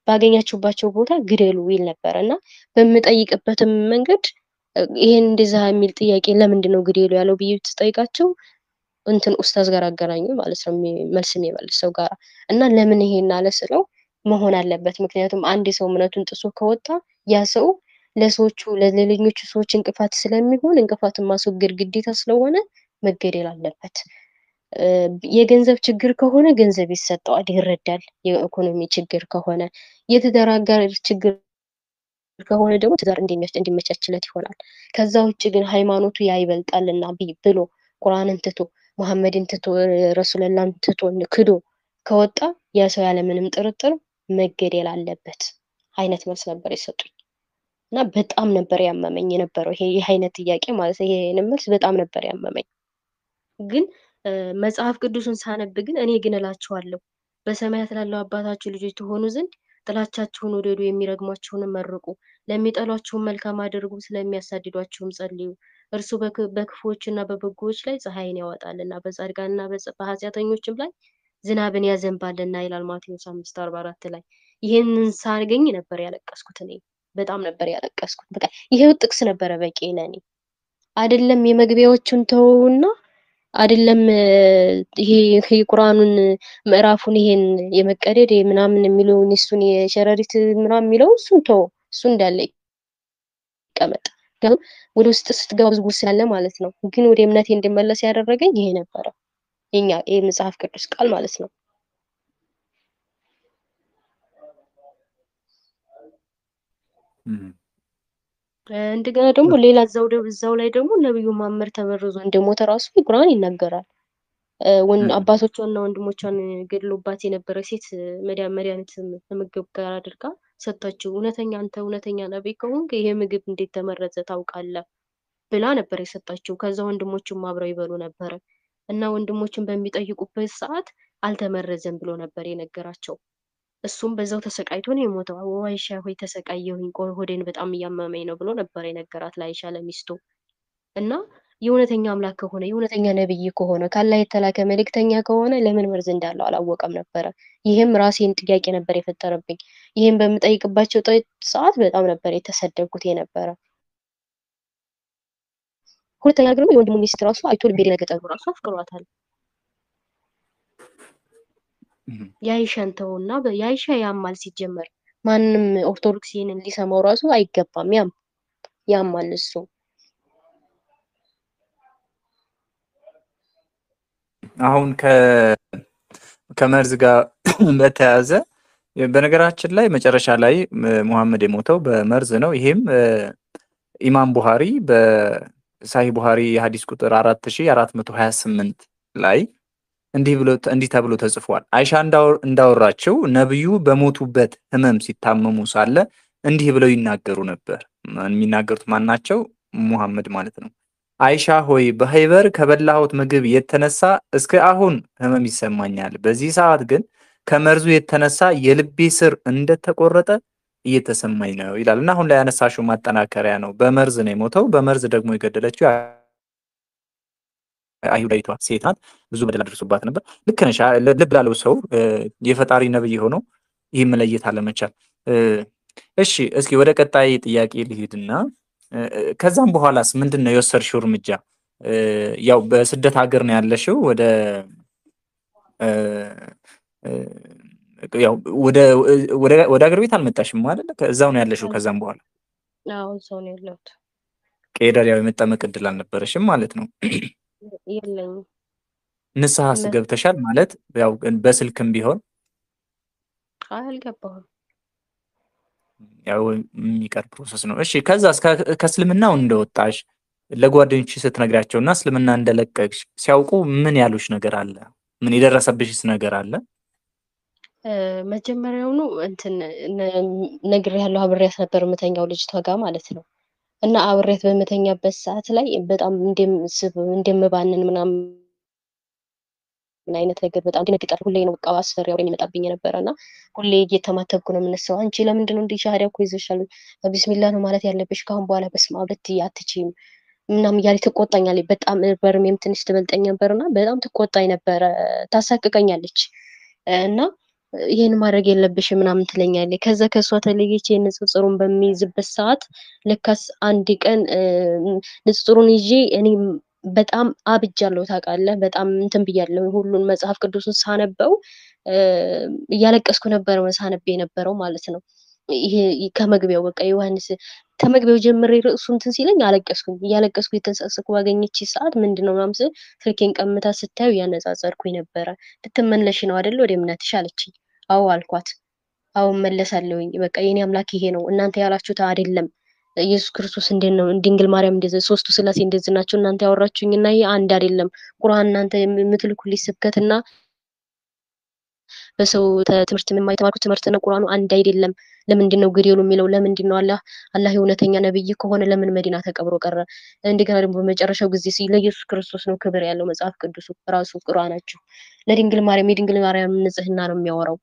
ባገኛችሁባቸው ቦታ ግደሉ ይል ነበር እና በምጠይቅበትም መንገድ ይሄን እንደዛ የሚል ጥያቄ ለምንድን ነው ግደሉ ያለው ብዬ ትጠይቃቸው እንትን ኡስታዝ ጋር አገናኙ ማለት ነው፣ መልስ የሚመልሰው ጋር እና ለምን ይሄን አለ ስለው መሆን አለበት። ምክንያቱም አንድ ሰው እምነቱን ጥሶ ከወጣ ያ ሰው ለሌሎቹ ሰዎች እንቅፋት ስለሚሆን እንቅፋትን ማስወገድ ግዴታ ስለሆነ መገደል አለበት። የገንዘብ ችግር ከሆነ ገንዘብ ይሰጠዋል፣ ይረዳል። የኢኮኖሚ ችግር ከሆነ፣ የትዳር አጋር ችግር ከሆነ ደግሞ ትዳር እንዲመቻችለት ይሆናል። ከዛ ውጭ ግን ሃይማኖቱ ያ ይበልጣልና ብሎ ቁርአንን ትቶ መሐመድን ትቶ ረሱልላህን ትቶ ክዶ ከወጣ ያ ሰው ያለምንም ጥርጥር መገደል አለበት አይነት መልስ ነበር የሰጡኝ እና በጣም ነበር ያመመኝ የነበረው ይሄ አይነት ጥያቄ ማለት ነው። ይሄን መልስ በጣም ነበር ያመመኝ። ግን መጽሐፍ ቅዱስን ሳነብ ግን እኔ ግን እላችኋለሁ በሰማያት ላለው አባታችሁ ልጆች ትሆኑ ዘንድ ጥላቻችሁን ውደዱ፣ የሚረግሟችሁን መርቁ፣ ለሚጠሏችሁም መልካም አድርጉ፣ ስለሚያሳድዷችሁም ጸልዩ። እርሱ በክፉዎችና በበጎዎች ላይ ፀሐይን ያወጣልና በጻድቃንና በኃጢአተኞችም ላይ ዝናብን ያዘንባልና ይላል ማቴዎስ 5:44 ላይ። ይህንን ሳገኝ ነበር ያለቀስኩት። እኔ በጣም ነበር ያለቀስኩት። በቃ ይሄው ጥቅስ ነበረ በቂ ለኔ። አይደለም የመግቢያዎቹን ተውና አይደለም ይሄ የቁርአኑን ምዕራፉን ይሄን የመቀደድ ምናምን የሚለውን እሱን የሸረሪት ምናምን የሚለው እሱን ተው፣ እሱ እንዳለ ይቀመጥ። ግን ወደ ውስጥ ስትገባ ብዙ ስላለ ማለት ነው። ግን ወደ እምነቴ እንድመለስ ያደረገኝ ይሄ ነበረ፣ የመጽሐፍ ቅዱስ ቃል ማለት ነው። እንደገና ደግሞ ሌላ እዛው ላይ ደግሞ ነብዩ መሐመድ ተመርዞ እንደሞተ ራሱ ቁርአን ይናገራል። አባቶቿንና ወንድሞቿን ገድሎባት የነበረ ሴት መድኃኒት ከምግብ ጋር አድርጋ ሰጥታችሁ፣ አንተ እውነተኛ ነቢይ ከሆንክ ይሄ ምግብ እንዴት ተመረዘ ታውቃለህ ብላ ነበር የሰጣችው። ከዛ ወንድሞቹም አብረው ይበሉ ነበረ እና ወንድሞችን በሚጠይቁበት ሰዓት አልተመረዘም ብሎ ነበር የነገራቸው። እሱም በዛው ተሰቃይቶ ነው የሞተው። አይሻ ሆይ ተሰቃየሁኝ፣ ሆዴን በጣም እያመመኝ ነው ብሎ ነበር የነገራት ለአይሻ ለሚስቱ። እና የእውነተኛ አምላክ ከሆነ የእውነተኛ ነብይ ከሆነ ካላህ የተላከ መልእክተኛ ከሆነ ለምን መርዝ እንዳለው አላወቀም ነበረ። ይህም ራሴን ጥያቄ ነበር የፈጠረብኝ። ይህም በምጠይቅባቸው ሰዓት በጣም ነበር የተሰደብኩት የነበረ። ሁለተኛ ደግሞ የወንድሙ ሚስት ራሱ አይቶ ልቤ ነገጠሩ ራሱ አፍቅሯታል። የአይሻን ተውና የአይሻ ያማል። ሲጀመር ማንም ኦርቶዶክስ ይህንን ሊሰማው ራሱ አይገባም። ያማል እሱ። አሁን ከመርዝ ጋር በተያያዘ በነገራችን ላይ መጨረሻ ላይ ሙሐመድ የሞተው በመርዝ ነው። ይሄም ኢማም ቡሃሪ በሳሂህ ቡሃሪ የሐዲስ ቁጥር 4428 ላይ እንዲህ ተብሎ ተጽፏል። አይሻ እንዳወራችው ነብዩ በሞቱበት ህመም ሲታመሙ ሳለ እንዲህ ብለው ይናገሩ ነበር። የሚናገሩት ማን ናቸው? ሙሐመድ ማለት ነው። አይሻ ሆይ በኸይበር ከበላሁት ምግብ የተነሳ እስከ አሁን ህመም ይሰማኛል። በዚህ ሰዓት ግን ከመርዙ የተነሳ የልቤ ስር እንደተቆረጠ እየተሰማኝ ነው ይላል። እና አሁን ላይ ያነሳሽው ማጠናከሪያ ነው። በመርዝ ነው የሞተው። በመርዝ ደግሞ የገደለችው አይሁዳዊቷ ሴት ናት። ብዙ በደል አድርሶባት ነበር። ልክ ነሽ። ልብ ላለው ሰው የፈጣሪ ነብይ ሆኖ ይህ መለየት አለመቻል። እሺ እስኪ ወደ ቀጣይ ጥያቄ ልሂድና ከዛም በኋላስ ምንድን ነው የወሰድሽው እርምጃ? ያው በስደት ሀገር ነው ያለሽው። ወደ ሀገር ቤት አልመጣሽም አይደል? እዛው ነው ያለሽው። ከዛም በኋላ አዎ እዛው ነው ያለሁት። ቄደር ያው የመጠመቅ እድል አልነበረሽም ማለት ነው? የለኝም። ንስሐስ ገብተሻል ማለት ያው በስልክም ቢሆን? አልገባሁም። ያው የሚቀር ፕሮሰስ ነው። እሺ ከዛስ ከእስልምናው እንደወጣሽ ለጓደኞች ስትነግሪያቸውና እስልምና እንደለቀቅሽ ሲያውቁ ምን ያሉሽ ነገር አለ? ምን የደረሰብሽስ ነገር አለ? መጀመሪያውኑ ነግሬያለሁ። አብሬያት ነበር የምተኛው ልጅቷ ጋር ማለት ነው። እና አብሬያት በምተኛበት ሰዓት ላይ በጣም እንደምባንን ምናምን አይነት ነገር በጣም ደነግጣል። ሁሌ ነው በቃ አስፈሪ አውሬ የሚመጣብኝ የነበረ እና ሁሌ እየተማተብኩ ነው የምነሳው። አንቺ ለምንድን ነው እንዲህ ሻሃዳ እኮ ይዘሻል፣ ቢስሚላህ ነው ማለት ያለብሽ፣ ካሁን በኋላ በስመ አብ ልትይ አትችይም ምናምን እያለች ትቆጣኛለች። በጣም በርሜም ትንሽ ትበልጠኝ ነበርና በጣም ትቆጣኝ ነበረ፣ ታሳቅቀኛለች እና ይሄን ማድረግ የለብሽም ምናምን ትለኛለች። ከዛ ከሷ ተለይቼ ንጽጽሩን በሚይዝበት ሰዓት ለካስ አንድ ቀን ንጽጽሩን ይዤ እኔ በጣም አብጃለሁ ታውቃለህ። በጣም እንትን ብያለሁ። ሁሉን መጽሐፍ ቅዱስን ሳነበው እያለቀስኩ ነበር ሳነብ የነበረው ማለት ነው። ይሄ ከመግቢያው በቃ ዮሐንስ ከመግቢያው ጀምሬ ርዕሱ እንትን ሲለኝ አለቀስኩኝ። እያለቀስኩ የተንሰቅስኩ ባገኘች ሰዓት ምንድነው ምናምን ስል ስልኬን ቀምታ ስታዩ እያነጻጸርኩኝ ነበረ። ልትመለሽ ነው አይደል ወደ እምነትሽ አለችኝ። አዎ አልኳት። አዎ እመለሳለሁኝ። በቃ የኔ አምላክ ይሄ ነው፣ እናንተ ያላችሁት አይደለም። ኢየሱስ ክርስቶስ እንዴት ነው፣ ድንግል ማርያም እንደዚህ፣ ሶስቱ ስላሴ እንደዚህ ናቸው እናንተ ያወራችሁኝ እና ይሄ አንድ አይደለም። ቁርአን እናንተ የምትልኩልኝ ስብከትና በሰው ትምህርት የማይተማርኩት ትምህርት ነው። ቁርአኑ አንድ አይደለም። ለምንድን ነው ግዴሉ የሚለው? ለምንድን ነው አላህ የእውነተኛ ነብይ ከሆነ ለምን መዲና ተቀብሮ ቀረ? እንደገና ደግሞ በመጨረሻው ጊዜ ለኢየሱስ ክርስቶስ ነው ክብር ያለው መጽሐፍ ቅዱሱ ራሱ ቁርአናችሁ። ለድንግል ማርያም የድንግል ማርያም ንጽህና ነው የሚያወራው።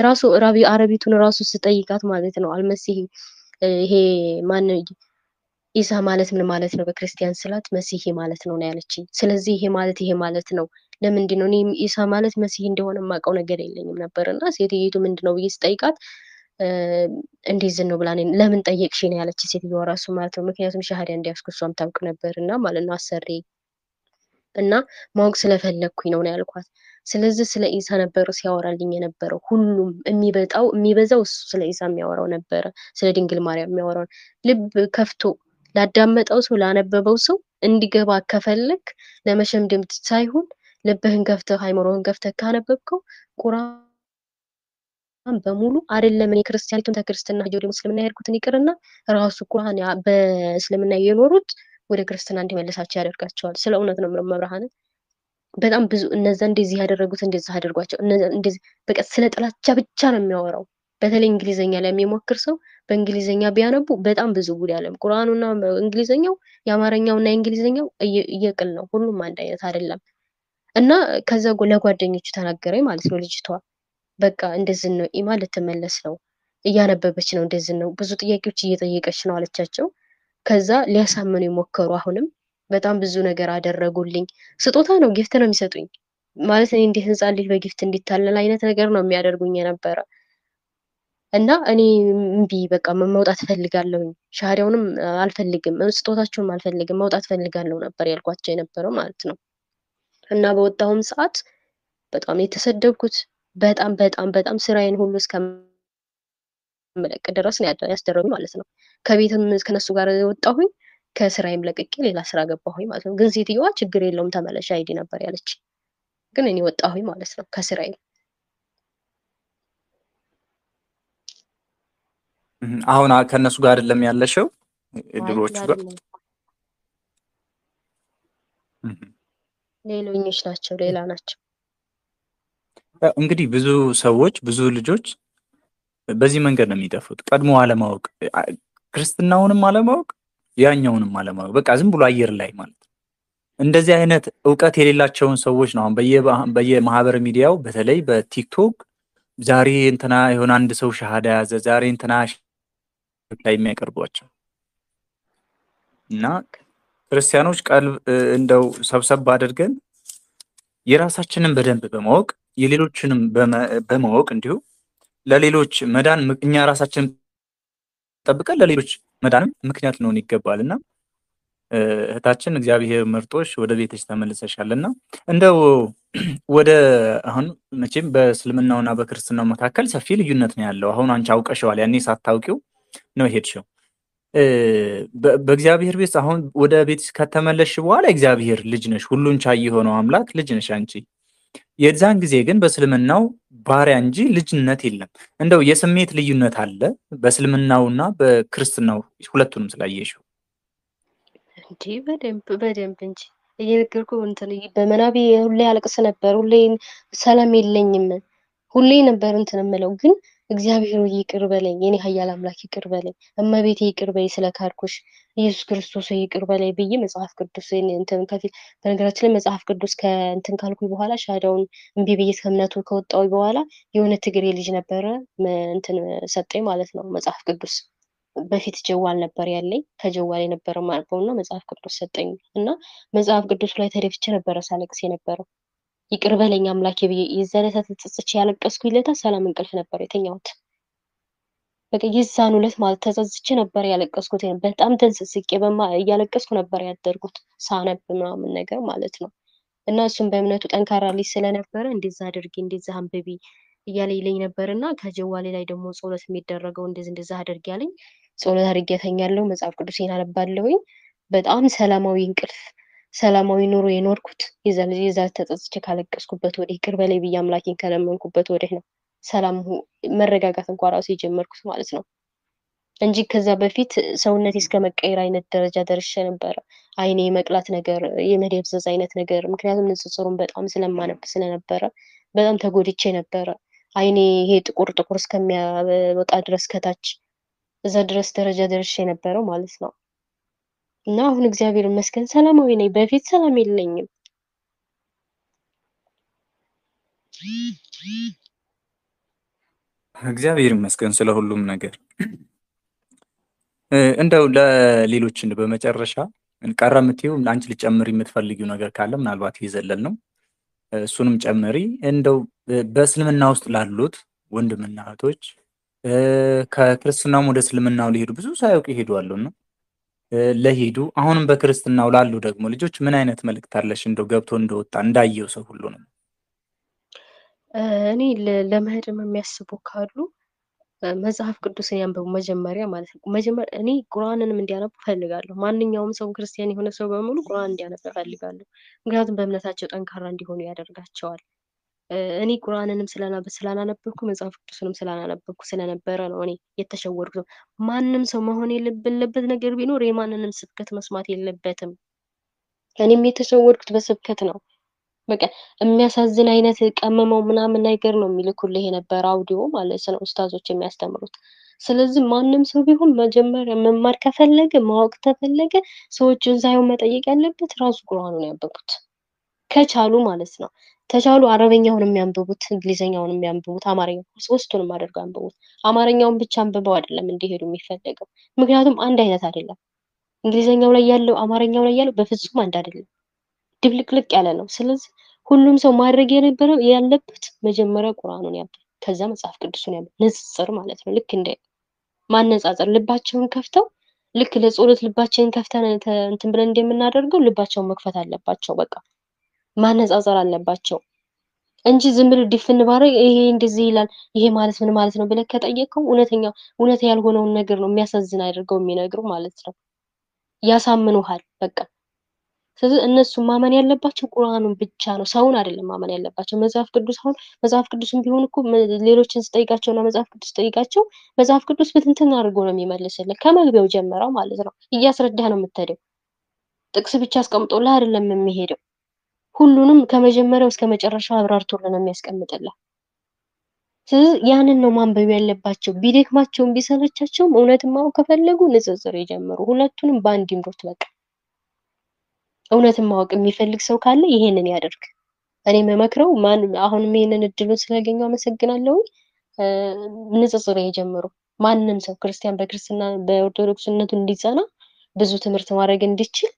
ራሱ አረቢቱን ራሱ ስጠይቃት ማለት ነው አልመሲህ ይሄ ማን ኢሳ ማለት ምን ማለት ነው በክርስቲያን ስላት መሲህ ማለት ነው ያለችኝ። ስለዚህ ይሄ ማለት ነው። ለምንድን ነው እኔ ኢሳ ማለት መሲህ እንደሆነ የማውቀው ነገር የለኝም ነበር። እና ሴትዮቱ ምንድነው ብዬ ስጠይቃት እንዲህ ነው ብላ ለምን ጠየቅሽ ነው ያለች ሴትዮዋ ራሱ ማለት ነው። ምክንያቱም ሻሃዳ እንዲያስኩ እሷም ታውቅ ነበር እና ማለት ነው አሰሪ እና ማወቅ ስለፈለግኩኝ ነው ያልኳት። ስለዚህ ስለ ኢሳ ነበር ሲያወራልኝ የነበረው። ሁሉም የሚበዛው እሱ ስለ ኢሳ የሚያወራው ነበረ፣ ስለ ድንግል ማርያም የሚያወራው። ልብ ከፍቶ ላዳመጠው ሰው ላነበበው ሰው እንዲገባ ከፈለግ ለመሸምደም ሳይሆን ልብህን ከፍተህ አይምሮህን ከፍተህ ካነበብከው ቁርአን በሙሉ አይደለም እኔ ክርስቲያኒቱን ተክርስትና ሄጄ ወደ ሙስልምና ያልኩትን ይቅርና ራሱ ቁርአን በእስልምና የኖሩት ወደ ክርስትና እንዲመለሳቸው ያደርጋቸዋል። ስለ እውነት ነው መብርሃንን በጣም ብዙ እነዛ እንደዚህ ያደረጉት እንደዛ አድርጓቸው እንደዚህ በቃ ስለ ጥላቻ ብቻ ነው የሚያወራው። በተለይ እንግሊዘኛ ላይ የሚሞክር ሰው በእንግሊዘኛ ቢያነቡ በጣም ብዙ ጉድ ያለም። ቁርአኑና እንግሊዘኛው የአማርኛውና የእንግሊዘኛው እየቅል ነው። ሁሉም አንድ አይነት አይደለም። እና ከዛ ለጓደኞቹ ተናገረኝ ማለት ነው። ልጅቷ በቃ እንደዚህ ነው ኢማ ልትመለስ ነው እያነበበች ነው እንደዚህ ነው ብዙ ጥያቄዎች እየጠየቀች ነው አለቻቸው። ከዛ ሊያሳምኑ የሞከሩ አሁንም በጣም ብዙ ነገር አደረጉልኝ። ስጦታ ነው ጊፍት ነው የሚሰጡኝ ማለት እኔ እንዴት ህፃን ልጅ በጊፍት እንዲታለል አይነት ነገር ነው የሚያደርጉኝ የነበረ እና እኔ እምቢ በቃ መውጣት እፈልጋለሁኝ። ሻሃዳውንም አልፈልግም፣ ስጦታቸውንም አልፈልግም፣ መውጣት እፈልጋለሁ ነበር ያልኳቸው የነበረው ማለት ነው። እና በወጣሁም ሰዓት በጣም የተሰደብኩት በጣም በጣም በጣም ስራዬን ሁሉ እስከምለቅ ድረስ ነው ያስደረጉኝ ማለት ነው። ከቤትም ከነሱ ጋር ወጣሁኝ፣ ከስራዬም ለቅቄ ሌላ ስራ ገባሁኝ ማለት ነው። ግን ሴትዮዋ ችግር የለውም ተመለሽ አይዲ ነበር ያለች። ግን እኔ ወጣሁኝ ማለት ነው ከስራዬ። አሁን ከእነሱ ጋር አይደለም ያለሽው ድሮቹ ጋር? አይደለም ሌሎኞች ናቸው፣ ሌላ ናቸው። እንግዲህ ብዙ ሰዎች ብዙ ልጆች በዚህ መንገድ ነው የሚጠፉት። ቀድሞ አለማወቅ፣ ክርስትናውንም አለማወቅ፣ ያኛውንም አለማወቅ፣ በቃ ዝም ብሎ አየር ላይ ማለት ነው። እንደዚህ አይነት እውቀት የሌላቸውን ሰዎች ነው አሁን በየማህበር ሚዲያው በተለይ በቲክቶክ ዛሬ እንትና የሆነ አንድ ሰው ሻሃዳ ያዘ፣ ዛሬ እንትና ላይ የሚያቀርቧቸው እና ክርስቲያኖች ቀልብ እንደው ሰብሰብ አድርገን የራሳችንን በደንብ በማወቅ የሌሎችንም በማወቅ እንዲሁ ለሌሎች መዳን እኛ ራሳችንን ጠብቀን ለሌሎች መዳንም ምክንያት ልንሆን ይገባል። እና እህታችን እግዚአብሔር መርጦሽ ወደ ቤትሽ ተመልሰሻልና እንደው ወደ አሁን መቼም በእስልምናውና በክርስትናው መካከል ሰፊ ልዩነት ነው ያለው። አሁን አንቺ አውቀሽዋል፣ ያኔ ሳታውቂው ነው ሄድሽው። በእግዚአብሔር ቤት አሁን ወደ ቤት ከተመለስሽ በኋላ እግዚአብሔር ልጅ ነሽ፣ ሁሉን ቻይ የሆነው አምላክ ልጅ ነሽ አንቺ። የዛን ጊዜ ግን በእስልምናው ባሪያ እንጂ ልጅነት የለም። እንደው የስሜት ልዩነት አለ በእስልምናውና በክርስትናው ሁለቱንም ስላየሽው? እንዴ በደንብ በደንብ እንጂ እየነገርኩ እንትን በመናቤ ሁሌ አለቅስ ነበር። ሁሌ ሰላም የለኝም። ሁሌ ነበር እንትን የምለው ግን እግዚአብሔር ይቅር በለኝ፣ የኔ ኃያል አምላክ ይቅር በለኝ፣ እመቤቴ ይቅር በይ ስለካድኩሽ፣ ኢየሱስ ክርስቶስ ይቅር በለኝ ብዬ መጽሐፍ ቅዱስ እንትን ከፊት በነገራችን ላይ መጽሐፍ ቅዱስ ከእንትን ካልኩኝ በኋላ ሻዳውን እምቢ ብዬ ከእምነቱ ከወጣሁኝ በኋላ የሆነ ትግሬ ልጅ ነበረ እንትን ሰጠኝ ማለት ነው መጽሐፍ ቅዱስ። በፊት ጀዋል ነበር ያለኝ፣ ከጀዋል የነበረ ማልበው እና መጽሐፍ ቅዱስ ሰጠኝ እና መጽሐፍ ቅዱስ ላይ ተደፍቼ ነበረ ሳለቅስ የነበረው። ይቅር በለኝ አምላኬ ብዬ የዛን ዕለት ተጸጽቼ ያለቀስኩኝ ዕለት ሰላም እንቅልፍ ነበር የተኛሁት። በቃ የዛን ዕለት ማለት ተጸጽቼ ነበር ያለቀስኩት። በጣም ተንሰስቄ እያለቀስኩ ነበር ያደርኩት ሳነብ ምናምን ነገር ማለት ነው። እና እሱም በእምነቱ ጠንካራ ልጅ ስለነበረ እንደዛ አድርጊ እንደዛ አንብቢ እያለ ይለኝ ነበር እና ከጀዋሌ ላይ ደግሞ ጸሎት የሚደረገው እንደዛ አድርጊ ያለኝ። ጸሎት አድርጌ እተኛለሁ፣ መጽሐፍ ቅዱሴን አነባለሁኝ። በጣም ሰላማዊ እንቅልፍ ሰላማዊ ኑሮ የኖርኩት የዛ ተጸጽቼ ካለቀስኩበት ወዲህ ይቅር በለኝ ብዬ አምላኬን ከለመንኩበት ወዲህ ነው ሰላም መረጋጋት እንኳን ራሱ የጀመርኩት ማለት ነው እንጂ ከዛ በፊት ሰውነቴ እስከ መቀየር አይነት ደረጃ ደርሼ ነበረ። አይኔ የመቅላት ነገር፣ የመደብዘዝ አይነት ነገር፣ ምክንያቱም ንጽጽሩን በጣም ስለማነብ ስለነበረ በጣም ተጎድቼ ነበረ። አይኔ ይሄ ጥቁር ጥቁር እስከሚያወጣ ድረስ ከታች እዛ ድረስ ደረጃ ደርሼ ነበረው ማለት ነው። እና አሁን እግዚአብሔር ይመስገን ሰላማዊ ነኝ። በፊት ሰላም የለኝም። እግዚአብሔር ይመስገን ስለ ሁሉም ነገር። እንደው ለሌሎች በመጨረሻ ቀረ የምትይው አንቺ ልጨምሪ የምትፈልጊው ነገር ካለ ምናልባት ይዘለል ነው እሱንም ጨምሪ። እንደው በእስልምና ውስጥ ላሉት ወንድምና እህቶች ከክርስትናውም ወደ እስልምናው ሊሄዱ ብዙ ሳያውቁ ይሄዱ ነው ለሄዱ አሁንም በክርስትናው ላሉ ደግሞ ልጆች ምን አይነት መልእክት አለሽ? እንደው ገብቶ እንደወጣ እንዳየው ሰው ሁሉ ነው። እኔ ለመሄድም የሚያስቡ ካሉ መጽሐፍ ቅዱስን ያንብቡ መጀመሪያ ማለት ነው። መጀመሪያ እኔ ቁርአንንም እንዲያነቡ ፈልጋለሁ። ማንኛውም ሰው ክርስቲያን የሆነ ሰው በሙሉ ቁርአን እንዲያነብ ፈልጋለሁ። ምክንያቱም በእምነታቸው ጠንካራ እንዲሆኑ ያደርጋቸዋል። እኔ ቁርአንንም ስላላነበብኩ መጽሐፍ ቅዱስንም ስላላነበብኩ ስለነበረ ነው እኔ የተሸወድኩት። ማንም ሰው መሆን የሌለበት ነገር ቢኖር የማንንም ስብከት መስማት የለበትም። እኔም የተሸወድኩት በስብከት ነው። በቃ የሚያሳዝን አይነት ቀመመው ምናምን ነገር ነው የሚልኩልህ የነበረ አውዲዮ ማለት ነው ኡስታዞች የሚያስተምሩት። ስለዚህ ማንም ሰው ቢሆን መጀመሪያ መማር ከፈለገ ማወቅ ተፈለገ ሰዎችን ሳይሆን መጠየቅ ያለበት ራሱ ቁርአኑን ያንብቡት ከቻሉ ማለት ነው። ተቻሉ አረበኛውን የሚያንብቡት፣ እንግሊዘኛውን የሚያንብቡት፣ አማርኛው ሶስቱንም አድርገው ያንብቡት። አማርኛውን ብቻ አንብበው አይደለም እንዲሄዱ የሚፈለገው፣ ምክንያቱም አንድ አይነት አይደለም። እንግሊዘኛው ላይ ያለው አማርኛው ላይ ያለው በፍጹም አንድ አይደለም፣ ድብልቅልቅ ያለ ነው። ስለዚህ ሁሉም ሰው ማድረግ የነበረው ያለበት መጀመሪያ ቁርአኑን ያንብብ፣ ከዛ መጽሐፍ ቅዱሱን ያንብብ። ንጽጽር ማለት ነው። ልክ እንደ ማነጻጸር ልባቸውን ከፍተው ልክ ለጸሎት ልባችንን ከፍተን እንትን ብለን እንደምናደርገው ልባቸውን መክፈት አለባቸው። በቃ ማነጻጸር አለባቸው እንጂ ዝም ብሎ ዲፍን ባረግ ይሄ እንደዚህ ይላል ይሄ ማለት ምን ማለት ነው ብለህ ከጠየቀው እውነት ያልሆነውን ነገር ነው የሚያሳዝን አድርገው የሚነግሩ ማለት ነው። ያሳምኑሃል በቃ። ስለዚህ እነሱ ማመን ያለባቸው ቁርአኑን ብቻ ነው፣ ሰውን አይደለም ማመን ያለባቸው። መጽሐፍ ቅዱስ አሁን መጽሐፍ ቅዱስም ቢሆን እኮ ሌሎችን ስጠይቃቸውና መጽሐፍ ቅዱስ ስጠይቃቸው መጽሐፍ ቅዱስ በትንትን አድርጎ ነው የሚመልስልህ ከመግቢያው ጀምረው ማለት ነው። እያስረዳህ ነው የምትሄደው። ጥቅስ ብቻ አስቀምጦልህ አይደለም የሚሄደው። ሁሉንም ከመጀመሪያው እስከ መጨረሻው አብራርቶልን ነው የሚያስቀምጥልህ። ስለዚህ ያንን ነው ማንበብ ያለባቸው። ቢደክማቸውም ቢሰለቻቸውም እውነትን ማወቅ ከፈለጉ ንጽጽር የጀመሩ ሁለቱንም በአንድ ይምሩት በቃ። እውነትን ማወቅ የሚፈልግ ሰው ካለ ይሄንን ያደርግ። እኔ የምመክረው አሁንም ይሄንን እድሉን ስላገኘው አመሰግናለሁ። ንጽጽር የጀመሩ ማንም ሰው ክርስቲያን በክርስትና በኦርቶዶክስነቱ እንዲጸና ብዙ ትምህርት ማድረግ እንዲችል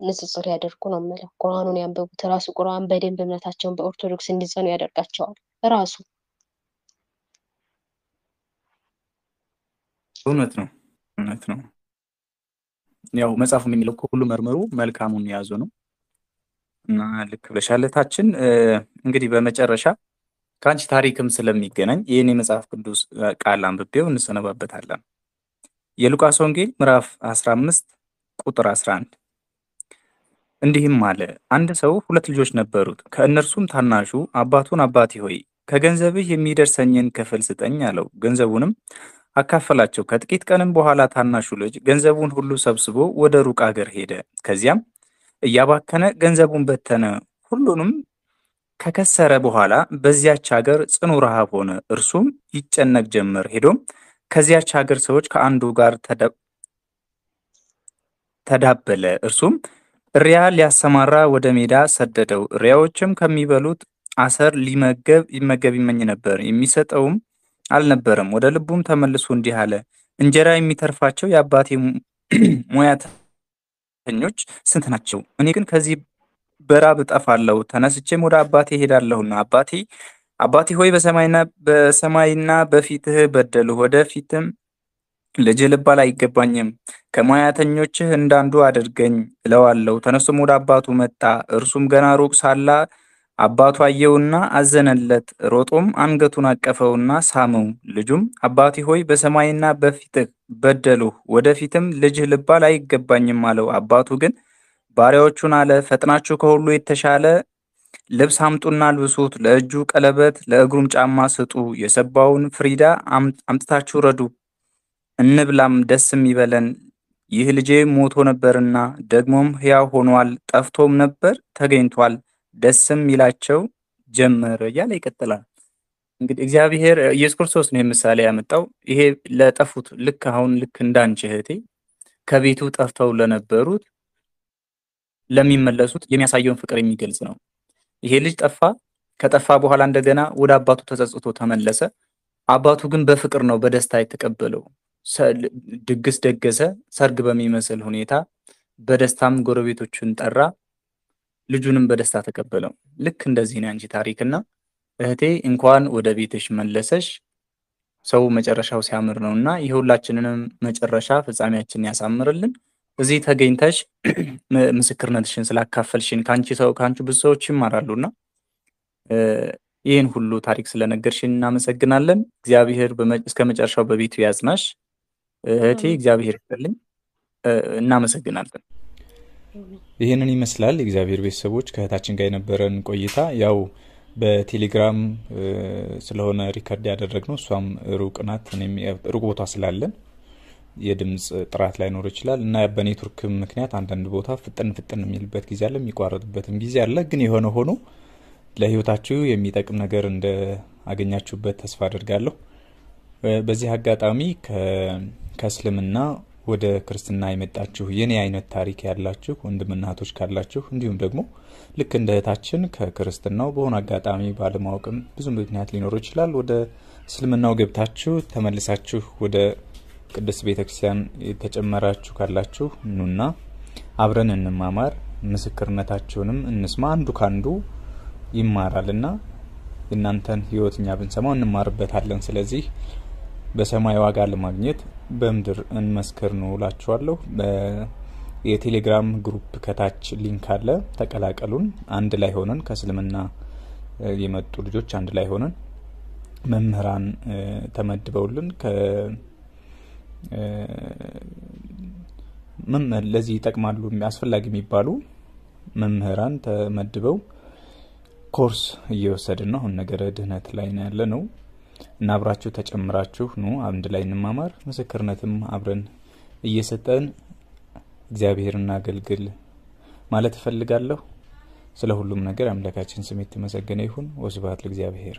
ንጽጽር ያደርጉ ነው የምለው። ቁርአኑን ያንብቡት። ራሱ ቁርአን በደንብ እምነታቸውን በኦርቶዶክስ እንዲጸኑ ያደርጋቸዋል ራሱ። እውነት ነው፣ እውነት ነው። ያው መጽሐፉ የሚለው ሁሉ መርምሩ መልካሙን ያዙ ነው እና ልክ ብለሻለታችን። እንግዲህ በመጨረሻ ከአንቺ ታሪክም ስለሚገናኝ ይህን የመጽሐፍ ቅዱስ ቃል አንብቤው እንሰነባበታለን። የሉቃስ ወንጌል ምዕራፍ 15 ቁጥር 11 እንዲህም አለ፣ አንድ ሰው 2 ልጆች ነበሩት። ከእነርሱም ታናሹ አባቱን አባቴ ሆይ ከገንዘብህ የሚደርሰኝን ክፍል ስጠኝ አለው። ገንዘቡንም አካፈላቸው። ከጥቂት ቀንም በኋላ ታናሹ ልጅ ገንዘቡን ሁሉ ሰብስቦ ወደ ሩቅ አገር ሄደ። ከዚያም እያባከነ ገንዘቡን በተነ። ሁሉንም ከከሰረ በኋላ በዚያች ሀገር ጽኑ ረሃብ ሆነ። እርሱም ይጨነቅ ጀመር። ሄዶም ከዚያች ሀገር ሰዎች ከአንዱ ጋር ተዳበለ። እርሱም እሪያ ሊያሰማራ ወደ ሜዳ ሰደደው። እሪያዎችም ከሚበሉት አሰር ይመገብ ይመኝ ነበር፣ የሚሰጠውም አልነበረም። ወደ ልቡም ተመልሶ እንዲህ አለ፣ እንጀራ የሚተርፋቸው የአባቴ ሙያተኞች ስንት ናቸው? እኔ ግን ከዚህ በራብ እጠፋለሁ። ተነስቼም ወደ አባቴ እሄዳለሁና አባቴ ሆይ በሰማይና በፊትህ በደልሁ፣ ወደፊትም ልጅ ልባል አይገባኝም። ከሙያተኞችህ እንዳንዱ አድርገኝ እለዋለሁ። ተነስቶም ወደ አባቱ መጣ። እርሱም ገና ሩቅ ሳለ አባቱ አየውና አዘነለት። ሮጦም አንገቱን አቀፈውና ሳመው። ልጁም አባቴ ሆይ በሰማይና በፊትህ በደልሁ፣ ወደፊትም ልጅህ ልባል አይገባኝም አለው። አባቱ ግን ባሪያዎቹን አለ፣ ፈጥናችሁ ከሁሉ የተሻለ ልብስ አምጡና አልብሱት፣ ለእጁ ቀለበት ለእግሩም ጫማ ስጡ። የሰባውን ፍሪዳ አምጥታችሁ ረዱ፣ እንብላም ደስም ይበለን። ይህ ልጄ ሞቶ ነበርና ደግሞም ሕያው ሆኗል፣ ጠፍቶም ነበር ተገኝቷል፣ ደስም ይላቸው ጀመረ እያለ ይቀጥላል። እንግዲህ እግዚአብሔር ኢየሱስ ክርስቶስ ነው ምሳሌ ያመጣው። ይሄ ለጠፉት ልክ እንዳንቺ እህቴ ከቤቱ ጠፍተው ለነበሩት ለሚመለሱት የሚያሳየውን ፍቅር የሚገልጽ ነው። ይሄ ልጅ ከጠፋ በኋላ እንደገና ወደ አባቱ ተጸጽቶ ተመለሰ። አባቱ ግን በፍቅር ነው በደስታ የተቀበለው። ድግስ ደገሰ፣ ሰርግ በሚመስል ሁኔታ በደስታም ጎረቤቶቹን ጠራ፣ ልጁንም በደስታ ተቀበለው። ልክ እንደዚህ ነው አንቺ ታሪክና እህቴ እንኳን ወደ ቤትሽ መለሰሽ። ሰው መጨረሻው ሲያምር ነውና የሁላችንንም መጨረሻ ፍጻሜያችንን ያሳምርልን። እዚህ ተገኝተሽ ምስክርነትሽን ስላካፈልሽን ከአንቺ ብዙ ሰዎች ይማራሉና ይህን ሁሉ ታሪክ ስለነገርሽን እናመሰግናለን። እግዚአብሔር እስከ መጨረሻው በቤቱ ያጽናሽ እህቴ። እግዚአብሔር ይስጥልኝ። እናመሰግናለን። ይህንን ይመስላል የእግዚአብሔር ቤተሰቦች ከእህታችን ጋር የነበረን ቆይታ። ያው በቴሌግራም ስለሆነ ሪከርድ ያደረግነው፣ እሷም ሩቅ ናት፣ እኔም ሩቅ ቦታ ስላለን የድምጽ ጥራት ላይኖር ይችላል እና በኔትወርክ ምክንያት አንዳንድ ቦታ ፍጥን የሚልበት ጊዜ አለ፣ የሚቋረጥበትም ጊዜ አለ። ግን የሆነ ሆኖ ለህይወታችሁ የሚጠቅም ነገር እንደ አገኛችሁበት ተስፋ አድርጋለሁ። በዚህ አጋጣሚ ከእስልምና ወደ ክርስትና የመጣችሁ የኔ አይነት ታሪክ ያላችሁ ወንድምና እህቶች ካላችሁ እንዲሁም ደግሞ ልክ እንደ እህታችን ከክርስትናው በሆነ አጋጣሚ ባለማወቅም ብዙ ምክንያት ሊኖር ይችላል ወደ እስልምናው ገብታችሁ ተመልሳችሁ ወደ ቅድስት ቤተክርስቲያን የተጨመራችሁ ካላችሁ ኑና አብረን እንማማር፣ ምስክርነታችሁንም እንስማ። አንዱ ካንዱ ይማራልና እናንተን ህይወትኛ ብንሰማው እንማርበታለን። ስለዚህ በሰማይ ዋጋ ለማግኘት በምድር እንመስክር ነው እላችኋለሁ። የቴሌግራም ግሩፕ ከታች ሊንክ አለ፣ ተቀላቀሉን። አንድ ላይ ሆነን ከእስልምና የመጡ ልጆች አንድ ላይ ሆነን መምህራን ተመድበውልን ለዚህ ይጠቅማሉ አስፈላጊ የሚባሉ መምህራን ተመድበው ኮርስ እየወሰድን ነው። አሁን ነገረ ድህነት ላይ ነው ያለ ነው እና አብራችሁ ተጨምራችሁ ነው አንድ ላይ እንማማር፣ ምስክርነትም አብረን እየሰጠን እግዚአብሔርና አገልግል ማለት እፈልጋለሁ። ስለ ሁሉም ነገር አምላካችን ስም የተመሰገነ ይሁን። ወስብሐት ለእግዚአብሔር።